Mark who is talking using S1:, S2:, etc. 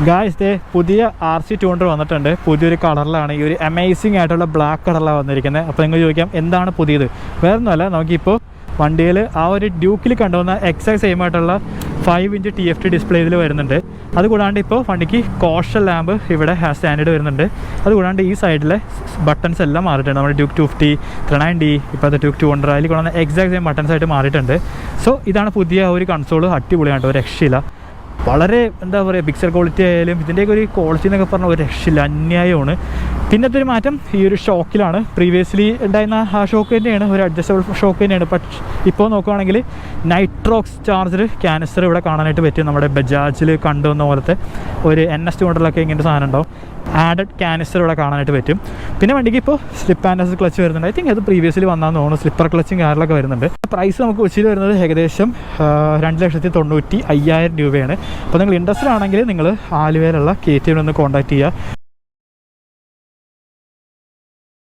S1: Guys പുതിയ RC200 വന്നിട്ടുണ്ട്. പുതിയൊരു കളറിലാണ്, ഈ ഒരു അമേസിംഗ് ആയിട്ടുള്ള ബ്ലാക്ക് കളറിലാണ് വന്നിരിക്കുന്നത്. അപ്പോൾ നിങ്ങൾ ചോദിക്കാം എന്താണ് പുതിയത്? വേറൊന്നുമല്ല, നമുക്കിപ്പോൾ വണ്ടിയിൽ ആ ഒരു ഡ്യൂക്കിൽ കണ്ടുവന്ന എക്സാക്ട് സെയിം ആയിട്ടുള്ള 5-inch TFT ഡിസ്പ്ലേ ഇതിൽ വരുന്നുണ്ട്. അതുകൂടാണ്ട് ഇപ്പോൾ വണ്ടിക്ക് കോഷൻ ലാമ്പ് ഇവിടെ സ്റ്റാൻഡേർഡ് വരുന്നുണ്ട്. അതുകൂടാണ്ട് ഈ സൈഡിലെ ബട്ടൺസ് എല്ലാം മാറിയിട്ടുണ്ട്. നമ്മുടെ ഡ്യൂക്ക് 250, 390, ഇപ്പോഴത്തെ ഡ്യൂക്ക് 200 അതിൽ കൊണ്ടുവന്ന എക്സാക്ട് സെയിം ബട്ടൺസ് ആയിട്ട് മാറിയിട്ടുണ്ട്. സോ ഇതാണ് പുതിയ ഒരു കൺസോൾ. അടിപൊളിയാണ്, ഒരു രക്ഷയില്ല. വളരെ എന്താ പറയുക, പിക്ചർ ക്വാളിറ്റി ആയാലും ഇതിൻ്റെയൊക്കെ ഒരു ക്വാളിറ്റി എന്നൊക്കെ പറഞ്ഞാൽ ഒരു രക്ഷയില്ല, അന്യായമാണ്. പിന്നത്തെ ഒരു മാറ്റം ഈ ഒരു ഷോക്കിലാണ്. പ്രീവിയസ്ലി ഉണ്ടായിരുന്ന ആ ഷോക്ക് തന്നെയാണ്, ഒരു അഡ്ജസ്റ്റബിൾ ഷോക്ക് തന്നെയാണ്. പക്ഷേ ഇപ്പോൾ നോക്കുകയാണെങ്കിൽ നൈട്രോക്സ് ചാർജർ ക്യാനിസ്റ്റർ ഇവിടെ കാണാനായിട്ട് പറ്റും. നമ്മുടെ ബജാജിൽ കണ്ടുവന്ന പോലത്തെ ഒരു NS200 ഇങ്ങനത്തെ സാധനം ഉണ്ടാവും. ആഡഡ് ക്യാനിസ്റ്റർ ഇവിടെ കാണാനായിട്ട് പറ്റും. പിന്നെ വണ്ടിക്ക് ഇപ്പോൾ സ്ലിപ്പ് ആൻഡ് ക്ലച്ച് വരുന്നുണ്ട്. ഐ തിങ്ക് അത് പ്രീവിയസ്ലി വന്നാന്ന് തോന്നുന്നു. സ്ലിപ്പർ ക്ലച്ചും കാറിലൊക്കെ വരുന്നുണ്ട്. പ്രൈസ് നമുക്ക് കൊച്ചിയിൽ വരുന്നത് ഏകദേശം 2,95,000 രൂപയാണ്. അപ്പോൾ നിങ്ങൾ ഇൻട്രസ്റ്റഡ് ആണെങ്കിൽ നിങ്ങൾ ആലുവയിലുള്ള KTM ഒന്ന് കോൺടാക്ട് ചെയ്യുക.